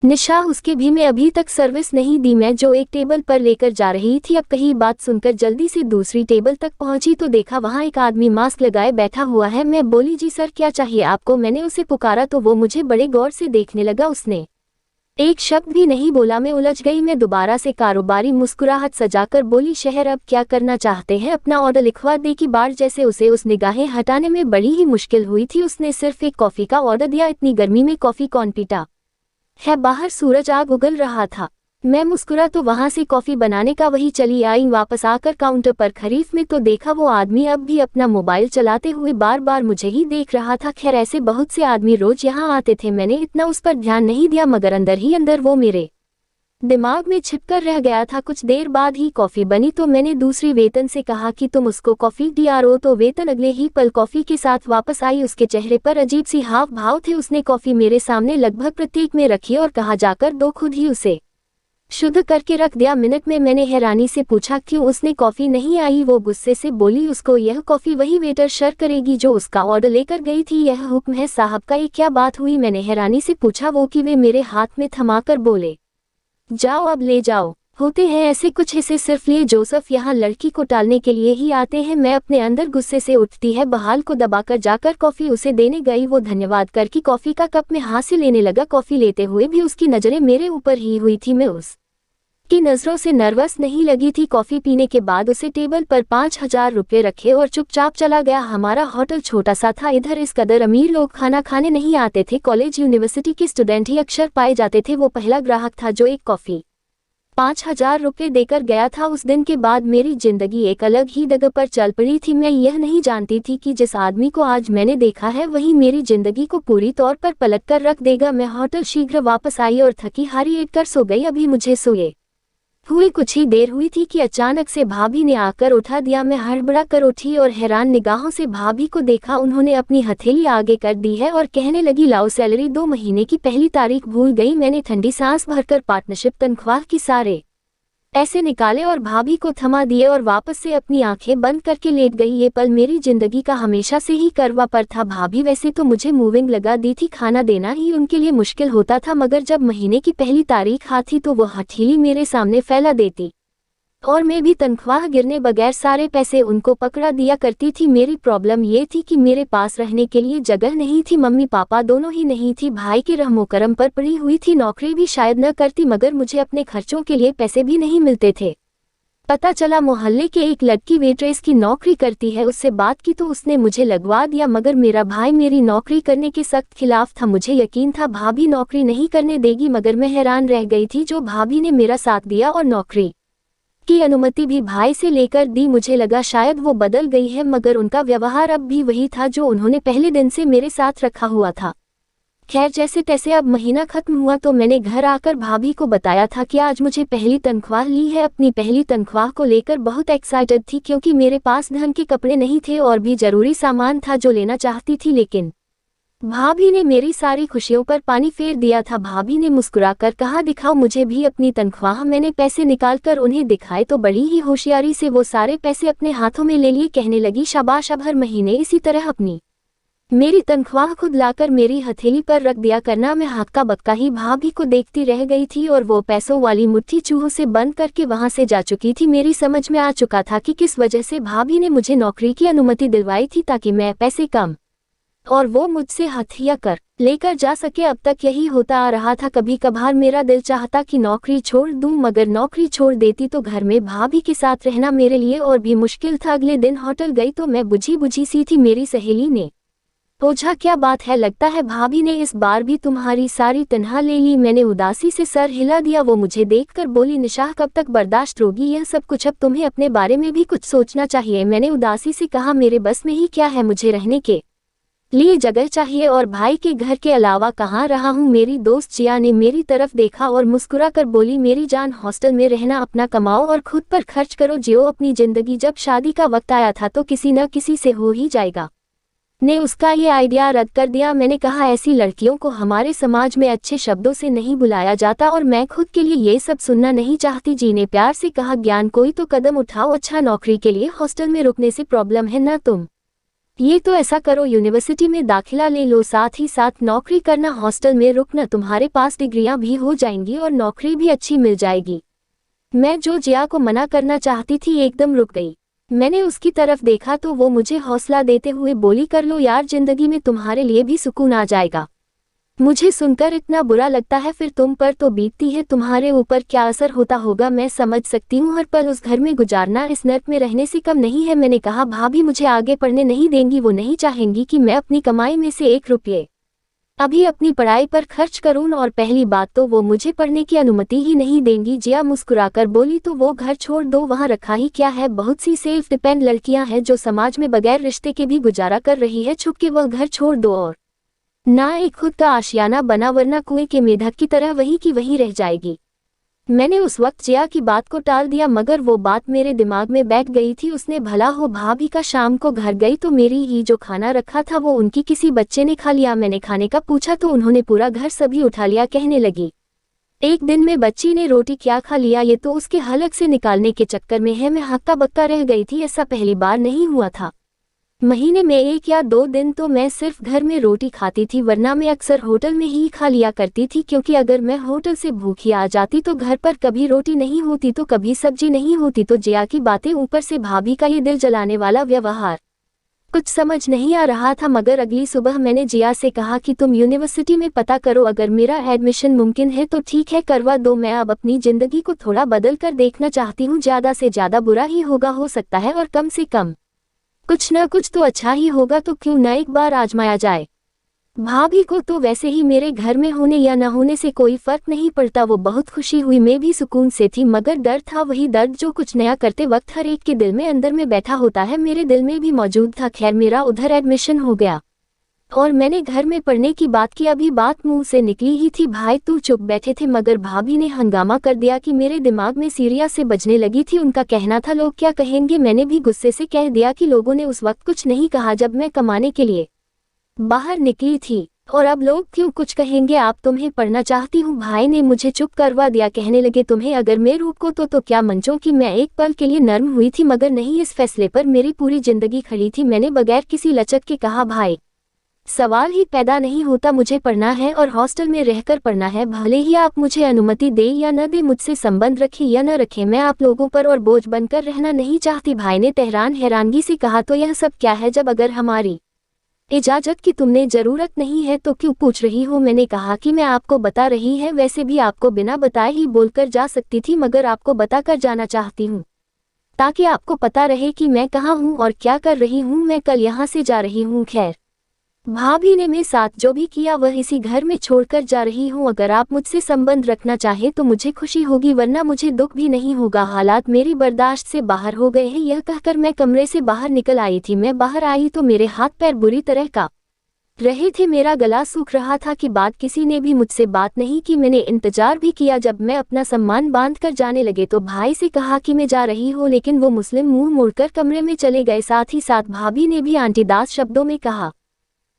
निशा, उसके भी मैं अभी तक सर्विस नहीं दी। मैं जो एक टेबल पर लेकर जा रही थी, अब कहीं बात सुनकर जल्दी से दूसरी टेबल तक पहुंची तो देखा वहां एक आदमी मास्क लगाए बैठा हुआ है। मैं बोली, जी सर, क्या चाहिए आपको? मैंने उसे पुकारा तो वो मुझे बड़े गौर से देखने लगा। उसने एक शब्द भी नहीं बोला। मैं उलझ गई। मैं दोबारा से कारोबारी मुस्कुराहट सजाकर बोली, शहर, अब क्या करना चाहते हैं? अपना ऑर्डर लिखवा दे। की बार जैसे उसे उस निगाहें हटाने में बड़ी ही मुश्किल हुई थी। उसने सिर्फ एक कॉफी का ऑर्डर दिया। इतनी गर्मी में कॉफी कौन पीता है? बाहर सूरज आग उगल रहा था। मैं मुस्कुरा तो वहां से कॉफी बनाने का वही चली आई। वापस आकर काउंटर पर खरीफ में तो देखा वो आदमी अब भी अपना मोबाइल चलाते हुए बार बार मुझे ही देख रहा था। खैर, ऐसे बहुत से आदमी रोज यहाँ आते थे। मैंने इतना उस पर ध्यान नहीं दिया, मगर अंदर ही अंदर वो मेरे दिमाग में छिपकर रह गया था। कुछ देर बाद ही कॉफी बनी तो मैंने दूसरी वेतन से कहा कि तुम उसको कॉफी दिया। तो वेतन अगले ही पल कॉफी के साथ वापस आई। उसके चेहरे पर अजीब सी हाव भाव थे। उसने कॉफी मेरे सामने लगभग प्रतीक में रखी और कहा, जाकर दो, खुद ही उसे शुद्ध करके रख दिया। मिनट में मैंने हैरानी से पूछा, क्यों उसने कॉफी नहीं आई? वो गुस्से से बोली, उसको यह कॉफी वही वेटर शर्ट करेगी जो उसका ऑर्डर लेकर गई थी। यह हुक्म है साहब का। ये क्या बात हुई? मैंने हैरानी से पूछा। वो कि वे मेरे हाथ में थमाकर बोले, जाओ, अब ले जाओ। होते हैं ऐसे कुछ हिस्से सिर्फ लिए जोसेफ यहाँ लड़की को टालने के लिए ही आते हैं। मैं अपने अंदर गुस्से से उठती है बहाल को दबाकर जाकर कॉफी उसे देने गई। वो धन्यवाद करके कॉफी का कप में हाथ से लेने लगा। कॉफी लेते हुए भी उसकी नजरें मेरे ऊपर ही हुई थी। मैं उसकी नजरों से नर्वस नहीं लगी थी। कॉफी पीने के बाद उसे टेबल पर 5,000 रुपये रखे और चुपचाप चला गया। हमारा होटल छोटा सा था। इधर इस कदर अमीर लोग खाना खाने नहीं आते थे। कॉलेज यूनिवर्सिटी के स्टूडेंट ही अक्सर पाए जाते थे। वो पहला ग्राहक था जो एक कॉफी 5,000 रुपये देकर गया था। उस दिन के बाद मेरी जिंदगी एक अलग ही जगह पर चल पड़ी थी। मैं यह नहीं जानती थी कि जिस आदमी को आज मैंने देखा है वही मेरी जिंदगी को पूरी तौर पर पलटकर रख देगा। मैं होटल शीघ्र वापस आई और थकी हारी लेट कर सो गई। अभी मुझे सोए हुई कुछ ही देर हुई थी कि अचानक से भाभी ने आकर उठा दिया। मैं हड़बड़ा कर उठी और हैरान निगाहों से भाभी को देखा। उन्होंने अपनी हथेली आगे कर दी है और कहने लगी, लाओ सैलरी, 2 महीने की पहली तारीख भूल गई। मैंने ठंडी सांस भरकर पार्टनरशिप तनख्वाह की सारे ऐसे निकाले और भाभी को थमा दिए और वापस से अपनी आंखें बंद करके लेट गई। ये पल मेरी जिंदगी का हमेशा से ही करवा पर था। भाभी वैसे तो मुझे मूविंग लगा दी थी, खाना देना ही उनके लिए मुश्किल होता था, मगर जब महीने की पहली तारीख आती तो वो हथेली मेरे सामने फैला देती और मैं भी तनख्वाह गिरने बगैर सारे पैसे उनको पकड़ा दिया करती थी। मेरी प्रॉब्लम ये थी कि मेरे पास रहने के लिए जगह नहीं थी। मम्मी पापा दोनों ही नहीं थी। भाई के रहमो करम पर पड़ी हुई थी। नौकरी भी शायद न करती, मगर मुझे अपने खर्चों के लिए पैसे भी नहीं मिलते थे। पता चला मोहल्ले के एक लड़की वेट्रेस की नौकरी करती है। उससे बात की तो उसने मुझे लगवा दिया, मगर मेरा भाई मेरी नौकरी करने के सख्त खिलाफ था। मुझे यकीन था भाभी नौकरी नहीं करने देगी, मगर मैं हैरान रह गई थी। जो भाभी ने मेरा साथ दिया और नौकरी की अनुमति भी भाई से लेकर दी। मुझे लगा शायद वो बदल गई है, मगर उनका व्यवहार अब भी वही था जो उन्होंने पहले दिन से मेरे साथ रखा हुआ था। खैर, जैसे तैसे अब महीना खत्म हुआ तो मैंने घर आकर भाभी को बताया था कि आज मुझे पहली तनख्वाह ली है। अपनी पहली तनख्वाह को लेकर बहुत एक्साइटेड थी, क्योंकि मेरे पास धन के कपड़े नहीं थे और भी जरूरी सामान था जो लेना चाहती थी, लेकिन भाभी ने मेरी सारी खुशियों पर पानी फेर दिया था। भाभी ने मुस्कुराकर कहा, दिखाओ मुझे भी अपनी तनख्वाह। मैंने पैसे निकालकर उन्हें दिखाए तो बड़ी ही होशियारी से वो सारे पैसे अपने हाथों में ले लिए। कहने लगी, शाबाश, अब हर महीने इसी तरह अपनी मेरी तनख्वाह खुद लाकर मेरी हथेली पर रख दिया करना। मैं हक्का बक्का ही भाभी को देखती रह गई थी और वो पैसों वाली मुट्ठी चूहों से बंद करके वहां से जा चुकी थी। मेरी समझ में आ चुका था कि किस वजह से भाभी ने मुझे नौकरी की अनुमति दिलवाई थी, ताकि मैं पैसे कम और वो मुझसे हथिया कर लेकर जा सके। अब तक यही होता आ रहा था। कभी कभार मेरा दिल चाहता कि नौकरी छोड़ दूं, मगर नौकरी छोड़ देती तो घर में भाभी के साथ रहना मेरे लिए और भी मुश्किल था। अगले दिन होटल गई तो मैं बुझी बुझी सी थी। मेरी सहेली ने पूछा, क्या बात है, लगता है भाभी ने इस बार भी तुम्हारी सारी तनख्वाह ले ली। मैंने उदासी से सर हिला दिया। वो मुझे देखकर बोली, निशा, कब तक बर्दाश्त होगी यह सब कुछ? अब तुम्हें अपने बारे में भी कुछ सोचना चाहिए। मैंने उदासी से कहा, मेरे बस में ही क्या है, मुझे रहने के लिए जगह चाहिए और भाई के घर के अलावा कहाँ रहा हूँ। मेरी दोस्त जिया ने मेरी तरफ देखा और मुस्कुराकर बोली, मेरी जान, हॉस्टल में रहना, अपना कमाओ और खुद पर खर्च करो, जियो अपनी जिंदगी। जब शादी का वक्त आया था तो किसी न किसी से हो ही जाएगा। ने उसका ये आइडिया रद्द कर दिया। मैंने कहा, ऐसी लड़कियों को हमारे समाज में अच्छे शब्दों से नहीं बुलाया जाता और मैं खुद के लिए ये सब सुनना नहीं चाहती। जी ने प्यार से कहा, ज्ञान, कोई तो कदम उठाओ। अच्छा, नौकरी के लिए हॉस्टल में रुकने से प्रॉब्लम है ना? तुम ये तो ऐसा करो, यूनिवर्सिटी में दाखिला ले लो, साथ ही साथ नौकरी करना, हॉस्टल में रुकना, तुम्हारे पास डिग्रियां भी हो जाएंगी और नौकरी भी अच्छी मिल जाएगी। मैं जो जिया को मना करना चाहती थी एकदम रुक गई। मैंने उसकी तरफ देखा तो वो मुझे हौसला देते हुए बोली, कर लो यार, जिंदगी में तुम्हारे लिए भी सुकून आ जाएगा। मुझे सुनकर इतना बुरा लगता है, फिर तुम पर तो बीतती है, तुम्हारे ऊपर क्या असर होता होगा मैं समझ सकती हूँ। हर पल उस घर में गुजारना इस नर्क में रहने से कम नहीं है। मैंने कहा, भाभी मुझे आगे पढ़ने नहीं देंगी, वो नहीं चाहेंगी कि मैं अपनी कमाई में से 1 रुपये अभी अपनी पढ़ाई पर खर्च करूं, और पहली बात तो वो मुझे पढ़ने की अनुमति ही नहीं देंगी। जिया मुस्कुराकर बोली, तो वो घर छोड़ दो, वहां रखा ही क्या है, बहुत सी सेल्फ डिपेंड लड़कियां हैं जो समाज में बगैर रिश्ते के भी गुजारा कर रही है, छुप के वह घर छोड़ दो और ना एक खुद का आशियाना बना, वरना कुएं के मेढक की तरह वहीं की वहीं रह जाएगी। मैंने उस वक्त जिया की बात को टाल दिया, मगर वो बात मेरे दिमाग में बैठ गई थी। उसने भला हो भाभी का शाम को घर गई तो मेरी ही जो खाना रखा था वो उनकी किसी बच्चे ने खा लिया। मैंने खाने का पूछा तो उन्होंने पूरा घर सभी उठा लिया। कहने लगी, एक दिन में बच्ची ने रोटी क्या खा लिया, ये तो उसके हलक से निकालने के चक्कर में है। मैं हक्का बक्का रह गई थी, ऐसा पहली बार नहीं हुआ था। महीने में 1 या 2 दिन तो मैं सिर्फ घर में रोटी खाती थी, वरना मैं अक्सर होटल में ही खा लिया करती थी, क्योंकि अगर मैं होटल से भूखी आ जाती तो घर पर कभी रोटी नहीं होती तो कभी सब्जी नहीं होती। तो जिया की बातें, ऊपर से भाभी का ये दिल जलाने वाला व्यवहार, कुछ समझ नहीं आ रहा था। मगर अगली सुबह मैंने जिया से कहा कि तुम यूनिवर्सिटी में पता करो, अगर मेरा एडमिशन मुमकिन है तो ठीक है, करवा दो। मैं अब अपनी जिंदगी को थोड़ा बदल कर देखना चाहती हूँ, ज्यादा से ज्यादा बुरा ही होगा हो सकता है, और कम से कम कुछ न कुछ तो अच्छा ही होगा, तो क्यों न एक बार आजमाया जाए। भाभी को तो वैसे ही मेरे घर में होने या न होने से कोई फर्क नहीं पड़ता। वो बहुत खुशी हुई, मैं भी सुकून से थी, मगर डर था, वही दर्द जो कुछ नया करते वक्त हर एक के दिल में अंदर में बैठा होता है, मेरे दिल में भी मौजूद था। खैर, मेरा उधर एडमिशन हो गया और मैंने घर में पढ़ने की बात की। अभी बात मुंह से निकली ही थी, भाई तू चुप बैठे थे, मगर भाभी ने हंगामा कर दिया कि मेरे दिमाग में सीरिया से बजने लगी थी। उनका कहना था, लोग क्या कहेंगे। मैंने भी गुस्से से कह दिया कि लोगों ने उस वक्त कुछ नहीं कहा जब मैं कमाने के लिए बाहर निकली थी, और अब लोग क्यों कुछ कहेंगे, आप तुम्हें पढ़ना चाहती हूँ। भाई ने मुझे चुप करवा दिया। कहने लगे, तुम्हें अगर मैं रूप को तो क्या मंचों की। मैं एक पल के लिए नर्म हुई थी, मगर नहीं, इस फैसले पर मेरी पूरी जिंदगी खड़ी थी। मैंने बगैर किसी लचक के कहा, भाई सवाल ही पैदा नहीं होता, मुझे पढ़ना है और हॉस्टल में रहकर पढ़ना है, भले ही आप मुझे अनुमति दे या न दे, मुझसे संबंध रखे या न रखे, मैं आप लोगों पर और बोझ बनकर रहना नहीं चाहती। भाई ने हैरानगी से कहा, तो यह सब क्या है, जब अगर हमारी इजाजत की तुमने जरूरत नहीं है तो क्यों पूछ रही हो। मैंने कहा कि मैं आपको बता रही है, वैसे भी आपको बिना बताए ही बोलकर जा सकती थी, मगर आपको बताकर जाना चाहती हूँ ताकि आपको पता रहे कि मैं कहाँ हूँ और क्या कर रही हूँ। मैं कल यहाँ से जा रही हूँ। खैर, भाभी ने मेरे साथ जो भी किया वह इसी घर में छोड़कर जा रही हूँ। अगर आप मुझसे संबंध रखना चाहे तो मुझे खुशी होगी, वरना मुझे दुख भी नहीं होगा। हालात मेरी बर्दाश्त से बाहर हो गए हैं। यह कहकर मैं कमरे से बाहर निकल आई थी। मैं बाहर आई तो मेरे हाथ पैर बुरी तरह कांप रहे थे, मेरा गला सूख रहा था कि बात किसी ने भी मुझसे बात नहीं की। मैंने इंतजार भी किया। जब मैं अपना सामान बांध कर जाने लगे तो भाई से कहा कि मैं जा रही हूँ, लेकिन वो मुस्लिम मुंह मोड़कर कमरे में चले गए। साथ ही साथ भाभी ने भी आंटीदास शब्दों में कहा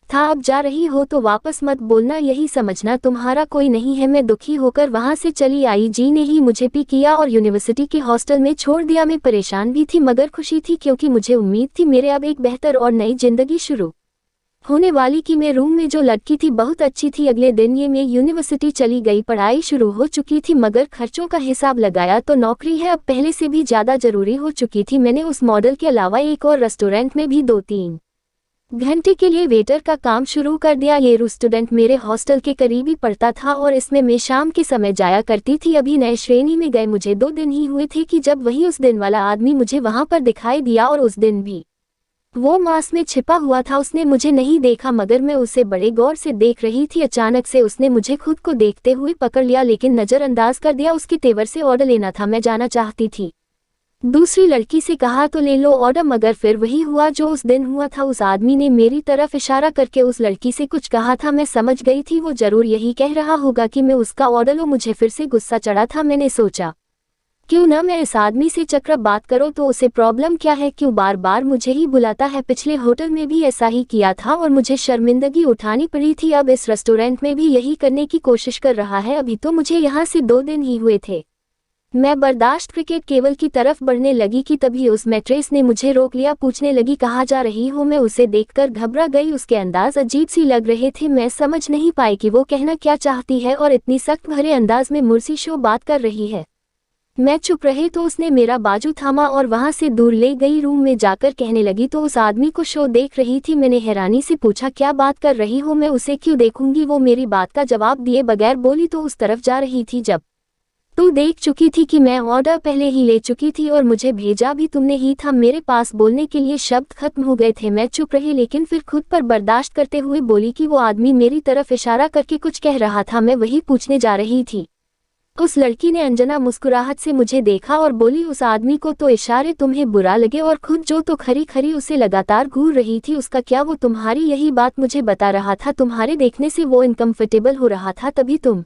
था, अब जा रही हो तो वापस मत बोलना, यही समझना तुम्हारा कोई नहीं है। मैं दुखी होकर वहां से चली आई। जी ने ही मुझे पिक किया और यूनिवर्सिटी के हॉस्टल में छोड़ दिया। मैं परेशान भी थी मगर खुशी थी, क्योंकि मुझे उम्मीद थी मेरे अब एक बेहतर और नई जिंदगी शुरू होने वाली की। मैं रूम में जो लड़की थी बहुत अच्छी थी। अगले दिन ये मैं यूनिवर्सिटी चली गई। पढ़ाई शुरू हो चुकी थी, मगर खर्चों का हिसाब लगाया तो नौकरी है अब पहले से भी ज्यादा जरूरी हो चुकी थी। मैंने उस मॉडल के अलावा एक और रेस्टोरेंट में भी 2-3 घंटे के लिए वेटर का काम शुरू कर दिया। ये रेस्टोरेंट मेरे हॉस्टल के करीब ही पड़ता था और इसमें मैं शाम के समय जाया करती थी। अभी नए श्रेणी में गए मुझे 2 दिन ही हुए थे कि जब वही उस दिन वाला आदमी मुझे वहां पर दिखाई दिया, और उस दिन भी वो मास्क में छिपा हुआ था। उसने मुझे नहीं देखा, मगर मैं उसे बड़े गौर से देख रही थी। अचानक से उसने मुझे खुद को देखते हुए पकड़ लिया, लेकिन नजरअंदाज कर दिया। उसके तेवर से ऑर्डर लेना था। मैं जाना चाहती थी, दूसरी लड़की से कहा तो ले लो ऑर्डर, मगर फिर वही हुआ जो उस दिन हुआ था। उस आदमी ने मेरी तरफ इशारा करके उस लड़की से कुछ कहा था। मैं समझ गई थी वो जरूर यही कह रहा होगा कि मैं उसका ऑर्डर लूं। मुझे फिर से गुस्सा चढ़ा था। मैंने सोचा, क्यों ना मैं इस आदमी से चक्कर बात करो, तो उसे प्रॉब्लम क्या है, क्यों बार बार मुझे ही बुलाता है। पिछले होटल में भी ऐसा ही किया था और मुझे शर्मिंदगी उठानी पड़ी थी। अब इस रेस्टोरेंट में भी यही करने की कोशिश कर रहा है। अभी तो मुझे यहाँ से 2 दिन ही हुए थे। मैं बर्दाश्त क्रिकेट केबल की तरफ बढ़ने लगी कि तभी उस मैट्रेस ने मुझे रोक लिया। पूछने लगी, कहाँ जा रही हो? मैं उसे देखकर घबरा गई। उसके अंदाज अजीब सी लग रहे थे। मैं समझ नहीं पाई कि वो कहना क्या चाहती है और इतनी सख्त भरे अंदाज में मुझसे शो बात कर रही है। मैं चुप रही तो उसने मेरा बाजू थामा और वहां से दूर ले गई। रूम में जाकर कहने लगी, तो उस आदमी को शो देख रही थी? मैंने हैरानी से पूछा, क्या बात कर रही हो? मैं उसे क्यों देखूंगी? वो मेरी बात का जवाब दिए बगैर बोली, तो उस तरफ जा रही थी जब तू देख चुकी थी कि मैं ऑर्डर पहले ही ले चुकी थी और मुझे भेजा भी तुमने ही था। मेरे पास बोलने के लिए शब्द खत्म हो गए थे। मैं चुप रही लेकिन फिर खुद पर बर्दाश्त करते हुए बोली कि वो आदमी मेरी तरफ इशारा करके कुछ कह रहा था। मैं वही पूछने जा रही थी। उस लड़की ने अनजाना मुस्कुराहट से मुझे देखा और बोली, उस आदमी को तो इशारे तुम्हें बुरा लगे और खुद जो तो खरी खरी उसे लगातार घूर रही थी, उसका क्या? वो तुम्हारी यही बात मुझे बता रहा था। तुम्हारे देखने से वो इनकम्फर्टेबल हो रहा था, तभी तुम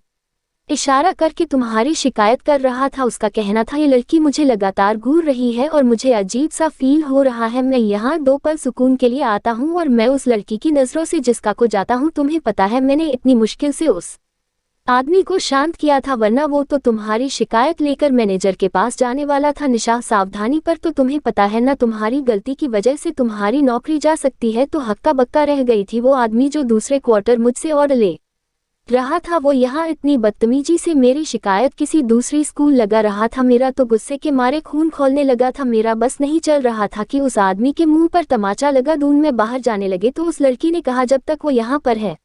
इशारा करके तुम्हारी शिकायत कर रहा था। उसका कहना था, ये लड़की मुझे लगातार घूर रही है और मुझे अजीब सा फील हो रहा है। मैं यहाँ 2 पल सुकून के लिए आता हूँ और मैं उस लड़की की नजरों से जिसका को जाता हूँ। तुम्हें पता है मैंने इतनी मुश्किल से उस आदमी को शांत किया था, वरना वो तो तुम्हारी शिकायत लेकर मैनेजर के पास जाने वाला था। निशा, सावधानी पर तो तुम्हें पता है ना, तुम्हारी गलती की वजह से तुम्हारी नौकरी जा सकती है। तो हक्का बक्का रह गई थी। वो आदमी जो दूसरे क्वार्टर मुझसे ऑर्डर ले रहा था, वो यहाँ इतनी बदतमीजी से मेरी शिकायत किसी दूसरी स्कूल लगा रहा था। मेरा तो गुस्से के मारे खून खौलने लगा था। मेरा बस नहीं चल रहा था कि उस आदमी के मुंह पर तमाचा लगा। दून में बाहर जाने लगे तो उस लड़की ने कहा, जब तक वो यहाँ पर है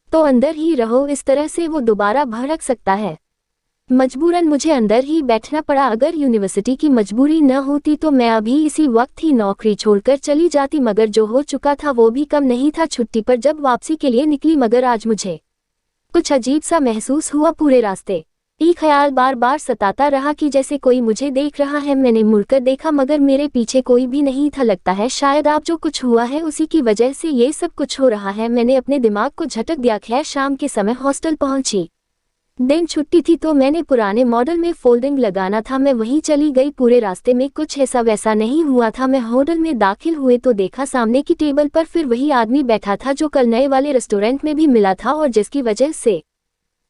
तो अंदर ही रहो, इस तरह से वो दोबारा भड़क सकता है। मजबूरन मुझे अंदर ही बैठना पड़ा। अगर यूनिवर्सिटी की मजबूरी न होती तो मैं अभी इसी वक्त ही नौकरी छोड़कर चली जाती, मगर जो हो चुका था वो भी कम नहीं था। छुट्टी पर जब वापसी के लिए निकली, मगर आज मुझे कुछ अजीब सा महसूस हुआ। पूरे रास्ते एक ख्याल बार बार सताता रहा कि जैसे कोई मुझे देख रहा है। मैंने मुड़कर देखा, मगर मेरे पीछे कोई भी नहीं था। लगता है शायद आप जो कुछ हुआ है उसी की वजह से ये सब कुछ हो रहा है। मैंने अपने दिमाग को झटक दिया। खैर, शाम के समय हॉस्टल पहुंची। दिन छुट्टी थी तो मैंने पुराने मॉडल में फोल्डिंग लगाना था, मैं वहीं चली गई। पूरे रास्ते में कुछ ऐसा वैसा नहीं हुआ था। मैं होटल में दाखिल हुए तो देखा सामने की टेबल पर फिर वही आदमी बैठा था जो कल नए वाले रेस्टोरेंट में भी मिला था और जिसकी वजह से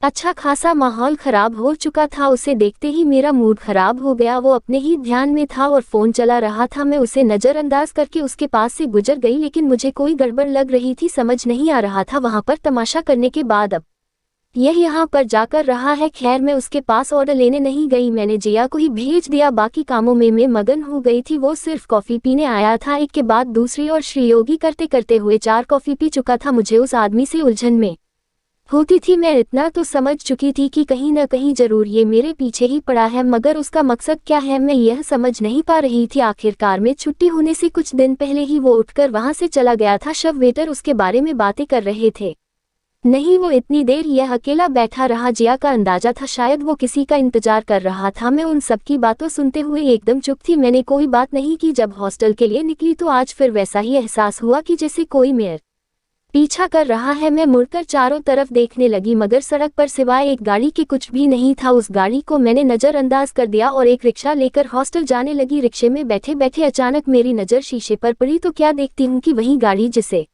अच्छा खासा माहौल खराब हो चुका था। उसे देखते ही मेरा मूड खराब हो गया। वो अपने ही ध्यान में था और फोन चला रहा था। मैं उसे नजरअंदाज करके उसके पास से गुजर गई, लेकिन मुझे कोई गड़बड़ लग रही थी। समझ नहीं आ रहा था वहां पर तमाशा करने के बाद अब यह यहाँ पर जाकर रहा है। खैर, मैं उसके पास ऑर्डर लेने नहीं गई, मैंने जिया को ही भेज दिया। बाकी कामों में मैं मगन हो गई थी। वो सिर्फ कॉफी पीने आया था, एक के बाद दूसरी, और श्रीयोगी करते करते हुए 4 कॉफी पी चुका था। मुझे उस आदमी से उलझन में होती थी। मैं इतना तो समझ चुकी थी कि कहीं न कहीं जरूर ये मेरे पीछे ही पड़ा है, मगर उसका मकसद क्या है मैं यह समझ नहीं पा रही थी। आखिरकार में छुट्टी होने से कुछ दिन पहले ही वो उठकर वहां से चला गया था। शव वेटर उसके बारे में बातें कर रहे थे। नहीं, वो इतनी देर यह अकेला बैठा रहा। जिया का अंदाजा था शायद वो किसी का इंतजार कर रहा था। मैं उन सबकी बातों सुनते हुए एकदम चुप थी। मैंने कोई बात नहीं की। जब हॉस्टल के लिए निकली तो आज फिर वैसा ही एहसास हुआ कि जैसे कोई मेरे पीछा कर रहा है। मैं मुड़कर चारों तरफ देखने लगी, मगर सड़क पर सिवाय एक गाड़ी के कुछ भी नहीं था। उस गाड़ी को मैंने नजरअंदाज कर दिया और एक रिक्शा लेकर हॉस्टल जाने लगी। रिक्शे में बैठे बैठे अचानक मेरी नजर शीशे पर पड़ी तो क्या देखती हूँ कि वही गाड़ी जिसे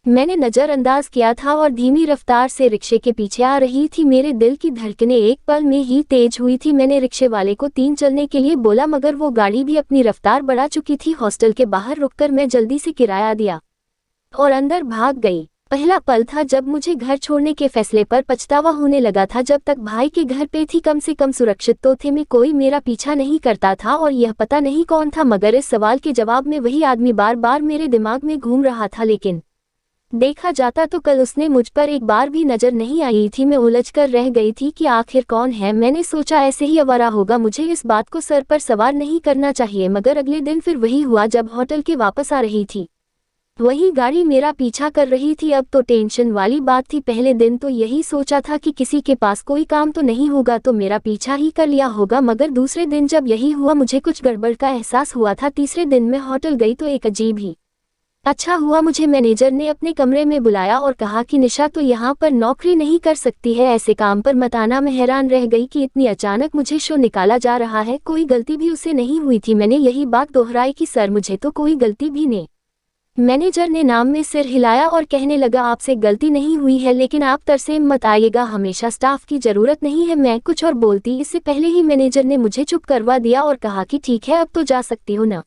मैंने नजरअंदाज किया था और धीमी रफ्तार से रिक्शे के पीछे आ रही थी। मेरे दिल की धड़कनें एक पल में ही तेज हुई थी। मैंने रिक्शे वाले को 3 चलने के लिए बोला, मगर वो गाड़ी भी अपनी रफ्तार बढ़ा चुकी थी। हॉस्टल के बाहर रुककर मैं जल्दी से किराया दिया और अंदर भाग गई। पहला पल था जब मुझे घर छोड़ने के फैसले पर पछतावा होने लगा था। जब तक भाई के घर पे थी कम से कम सुरक्षित तो थे, मैं कोई मेरा पीछा नहीं करता था और यह पता नहीं कौन था, मगर इस सवाल के जवाब में वही आदमी बार बार मेरे दिमाग में घूम रहा था। लेकिन देखा जाता तो कल उसने मुझ पर एक बार भी नजर नहीं आई थी। मैं उलझकर रह गई थी कि आखिर कौन है। मैंने सोचा ऐसे ही आवारा होगा, मुझे इस बात को सर पर सवार नहीं करना चाहिए। मगर अगले दिन फिर वही हुआ। जब होटल के वापस आ रही थी वही गाड़ी मेरा पीछा कर रही थी। अब तो टेंशन वाली बात थी। पहले दिन तो यही सोचा था कि किसी के पास कोई काम तो नहीं होगा तो मेरा पीछा ही कर लिया होगा, मगर दूसरे दिन जब यही हुआ मुझे कुछ गड़बड़ का एहसास हुआ था। तीसरे दिन मैं होटल गई तो एक अजीब ही अच्छा हुआ, मुझे मैनेजर ने अपने कमरे में बुलाया और कहा कि निशा तो यहाँ पर नौकरी नहीं कर सकती है, ऐसे काम पर मत आना। मैं हैरान रह गई कि इतनी अचानक मुझे शो निकाला जा रहा है। कोई गलती भी उसे नहीं हुई थी। मैंने यही बात दोहराई कि सर मुझे तो कोई गलती भी नहीं मैनेजर ने नाम में सिर हिलाया और कहने लगा, आपसे गलती नहीं हुई है, लेकिन आप तरसेम मत आइएगा, हमेशा स्टाफ की जरूरत नहीं है। मैं कुछ और बोलती इससे पहले ही मैनेजर ने मुझे चुप करवा दिया और कहा कि ठीक है, अब तो जा सकती हो ना।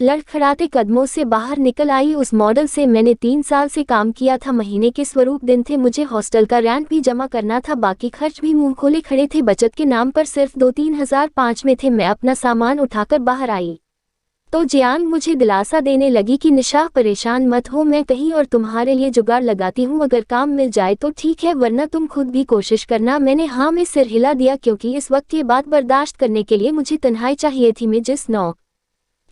लड़खड़ाते कदमों से बाहर निकल आई। उस मॉडल से मैंने 3 साल से काम किया था। महीने के स्वरूप दिन थे, मुझे हॉस्टल का रेंट भी जमा करना था, बाकी खर्च भी मुंह खोले खड़े थे। बचत के नाम पर सिर्फ 2-3 हज़ार 5 में थे। मैं अपना सामान उठाकर बाहर आई तो जियान मुझे दिलासा देने लगी कि निशा परेशान मत हो, मैं कहीं और तुम्हारे लिए जुगाड़ लगाती हूँ, अगर काम मिल जाए तो ठीक है, वरना तुम खुद भी कोशिश करना। मैंने हाँ में सिर हिला दिया, क्योंकि इस वक्त ये बात बर्दाश्त करने के लिए मुझे तन्हाई चाहिए थी। मैं जिस नौ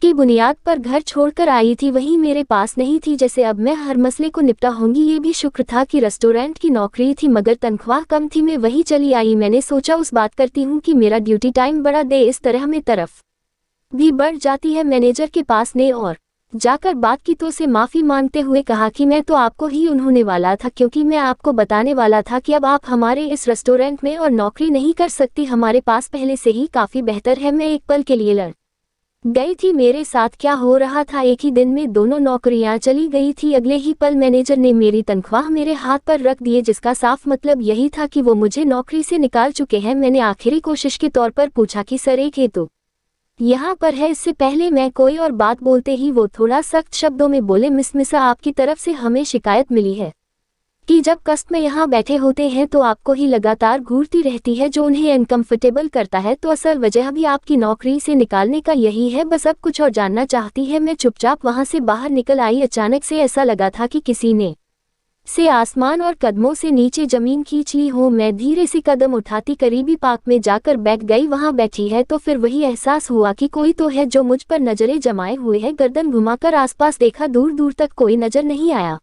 की बुनियाद पर घर छोड़कर आई थी वही मेरे पास नहीं थी। जैसे अब मैं हर मसले को निपटा होंगी। ये भी शुक्र था कि रेस्टोरेंट की नौकरी थी, मगर तनख्वाह कम थी। मैं वही चली आई। मैंने सोचा उस बात करती हूँ कि मेरा ड्यूटी टाइम बढ़ा दे, इस तरह में तरफ भी बढ़ जाती है। मैनेजर के पास ने और जाकर बात की तो उसे माफ़ी मांगते हुए कहा कि मैं तो आपको ही उन्होंने वाला था, क्योंकि मैं आपको बताने वाला था कि अब आप हमारे इस रेस्टोरेंट में और नौकरी नहीं कर सकती, हमारे पास पहले से ही काफ़ी बेहतर है। मैं एक पल के लिए लड़ गई थी। मेरे साथ क्या हो रहा था, एक ही दिन में दोनों नौकरियां चली गई थी। अगले ही पल मैनेजर ने मेरी तनख्वाह मेरे हाथ पर रख दिए, जिसका साफ मतलब यही था कि वो मुझे नौकरी से निकाल चुके हैं। मैंने आखिरी कोशिश के तौर पर पूछा कि सर एक हेतु यहाँ पर है। इससे पहले मैं कोई और बात बोलते ही वो थोड़ा सख्त शब्दों में बोले, मिस मिसा, आपकी तरफ से हमें शिकायत मिली है कि जब कस्टमर यहाँ बैठे होते हैं तो आपको ही लगातार घूरती रहती है, जो उन्हें अनकंफर्टेबल करता है। तो असल वजह भी आपकी नौकरी से निकालने का यही है, बस अब कुछ और जानना चाहती है। मैं चुपचाप वहाँ से बाहर निकल आई। अचानक से ऐसा लगा था कि किसी ने से आसमान और कदमों से नीचे जमीन खींच ली हो। मैं धीरे से कदम उठाती करीबी पार्क में जाकर बैठ गई। वहां बैठी है तो फिर वही एहसास हुआ कि कोई तो है जो मुझ पर नजरें जमाए हुए है। गर्दन घुमाकर आसपास देखा, दूर दूर तक कोई नजर नहीं आया।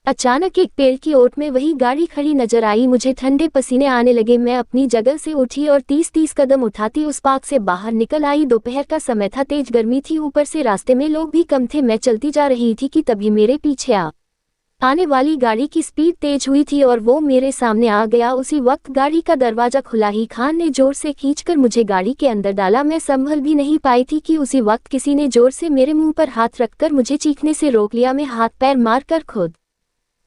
अचानक एक पेड़ की ओट में वही गाड़ी खड़ी नजर आई। मुझे ठंडे पसीने आने लगे। मैं अपनी जगह से उठी और 30-30 कदम उठाती उस पार्क से बाहर निकल आई। दोपहर का समय था, तेज गर्मी थी, ऊपर से रास्ते में लोग भी कम थे। मैं चलती जा रही थी कि तभी मेरे पीछे आने वाली गाड़ी की स्पीड तेज हुई थी और वो मेरे सामने आ गया। उसी वक्त गाड़ी का दरवाजा खुला ही खान ने जोर से खींचकर मुझे गाड़ी के अंदर डाला। मैं संभल भी नहीं पाई थी कि उसी वक्त किसी ने जोर से मेरे मुंह पर हाथ रखकर मुझे चीखने से रोक लिया। मैं हाथ पैर मारकर खुद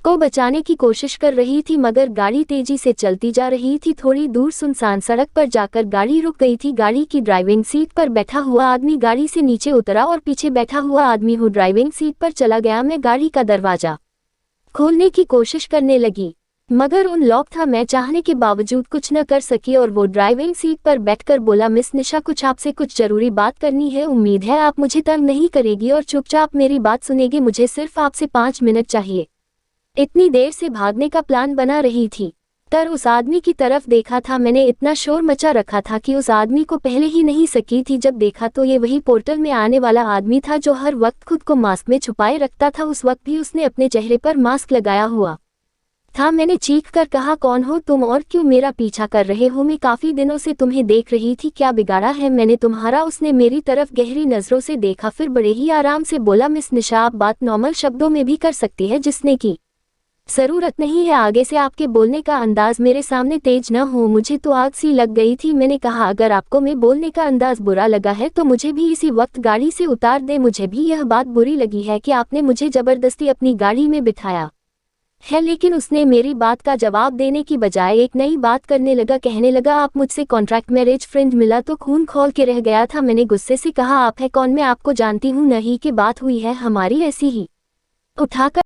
को बचाने की कोशिश कर रही थी, मगर गाड़ी तेजी से चलती जा रही थी। थोड़ी दूर सुनसान सड़क पर जाकर गाड़ी रुक गई थी। गाड़ी की ड्राइविंग सीट पर बैठा हुआ आदमी गाड़ी से नीचे उतरा और पीछे बैठा हुआ आदमी वो ड्राइविंग सीट पर चला गया। मैं गाड़ी का दरवाजा खोलने की कोशिश करने लगी, मगर उन लॉक था। मैं चाहने के बावजूद कुछ न कर सकी और वो ड्राइविंग सीट पर बैठकर बोला, मिस निशा, कुछ आपसे कुछ जरूरी बात करनी है। उम्मीद है आप मुझे तंग नहीं करेगी और चुपचाप मेरी बात सुनेगी। मुझे सिर्फ आपसे 5 मिनट चाहिए। इतनी देर से भागने का प्लान बना रही थी तर उस आदमी की तरफ देखा था। मैंने इतना शोर मचा रखा था कि उस आदमी को पहले ही नहीं सकी थी। जब देखा तो ये वही पोर्टल में आने वाला आदमी था जो हर वक्त खुद को मास्क में छुपाए रखता था। उस वक्त भी उसने अपने चेहरे पर मास्क लगाया हुआ था। मैंने चीख कर कहा, कौन हो तुम और क्यों मेरा पीछा कर रहे हो? मैं काफी दिनों से तुम्हें देख रही थी, क्या बिगाड़ा है मैंने तुम्हारा? उसने मेरी तरफ गहरी नजरों से देखा, फिर बड़े ही आराम से बोला, मिस निशा, आप बात नॉर्मल शब्दों में भी कर सकती है, जिसने की जरूरत नहीं है। आगे से आपके बोलने का अंदाज मेरे सामने तेज न हो। मुझे तो आग सी लग गई थी। मैंने कहा, अगर आपको मैं बोलने का अंदाज बुरा लगा है तो मुझे भी इसी वक्त गाड़ी से उतार दे। मुझे भी यह बात बुरी लगी है कि आपने मुझे जबरदस्ती अपनी गाड़ी में बिठाया है। लेकिन उसने मेरी बात का जवाब देने की बजाय एक नई बात करने लगा। कहने लगा, आप मुझसे कॉन्ट्रैक्ट मैरिज फ्रेंड मिला तो खून खोल के रह गया था। मैंने गुस्से से कहा, आप है कौन? मैं आपको जानती हूँ नहीं कि बात हुई है हमारी ऐसी ही। उठाकर